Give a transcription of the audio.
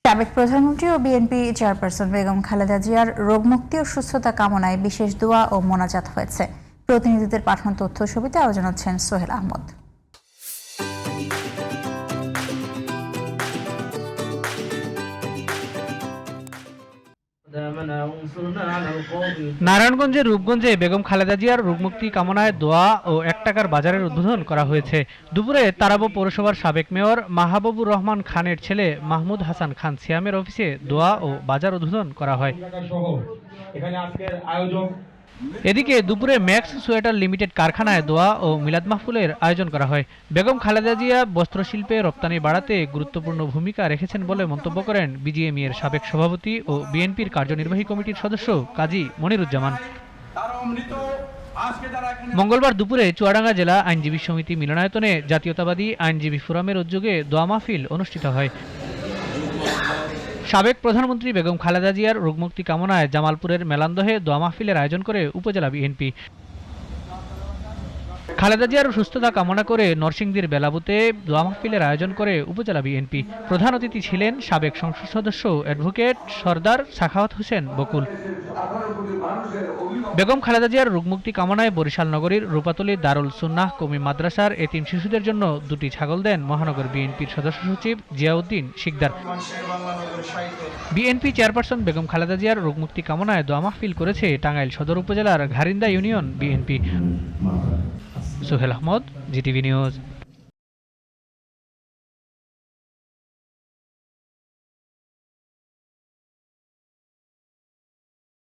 সাবেক প্রধানমন্ত্রী ও BNP chairperson Begum Khaleda জিয়ার রোগমুক্তি ও সুস্থতা কামনায় বিশেষ দোয়া ও মোনাজাত হয়েছে। প্রতিনিধিদের পাঠানো তথ্য ছবিতে আয়োজন হচ্ছেন সোহেল আহমদ। নারায়ণগঞ্জের রূপগঞ্জে বেগম খালেদা জিয়ার রোগমুক্তি কামনায় দোয়া ও ১ টাকার বাজারের উদ্বোধন করা হয়েছে। দুপুরে তারাবো পৌরসভার সাবেক মেয়র মাহবুবুর রহমান খানের ছেলে মাহমুদ হাসান খান সিয়ামের অফিসে দোয়া ও বাজার উদ্বোধন করা হয়। এদিকে দুপুরে ম্যাক্স সোয়েটার লিমিটেড কারখানায় দোয়া ও মিলাদ মাহফিলের আয়োজন করা হয়। বেগম খালেদা জিয়া বস্ত্রশিল্পে রপ্তানি বাড়াতে গুরুত্বপূর্ণ ভূমিকা রেখেছেন বলে মন্তব্য করেন বিজিএমইএর সাবেক সভাপতি ও বিএনপির কার্যনির্বাহী কমিটির সদস্য কাজী মনিরুজ্জামান। মঙ্গলবার দুপুরে চুয়াডাঙ্গা জেলা আইনজীবী সমিতি মিলনায়তনে জাতীয়তাবাদী আইনজীবী ফোরামের উদ্যোগে দোয়া মাহফিল অনুষ্ঠিত হয়। সাবেক প্রধানমন্ত্রী বেগম খালেদা জিয়ার রোগমুক্তি কামনায় জামালপুরের মেলান্দহে দোয়া মাহফিলের আয়োজন করে উপজেলা বিএনপি। খালেদা জিয়ার সুস্থতা কামনা করে নরসিংদীর বেলাবুতে দোয়া মাহফিলের আয়োজন করে উপজেলা বিএনপি। প্রধান অতিথি ছিলেন সাবেক সংসদ সদস্য অ্যাডভোকেট সরদার সাখাওয়াত হোসেন বকুল। বেগম খালেদা জিয়ার রোগমুক্তি কামনায় বরিশাল নগরীর রূপাতলী দারুল সুন্নাহ কওমি মাদ্রাসার এতিম শিশুদের জন্য 2টি ছাগল দেন মহানগর বিএনপির সদস্য সচিব জিয়াউদ্দিন শিকদার। বিএনপি চেয়ারপারসন বেগম খালেদা জিয়ার রোগমুক্তি কামনায় দোয়া মাহফিল করেছে টাঙ্গাইল সদর উপজেলার ঘারিন্দা ইউনিয়ন বিএনপি। সোহেল আহমদ, জিটিভি নিউজ।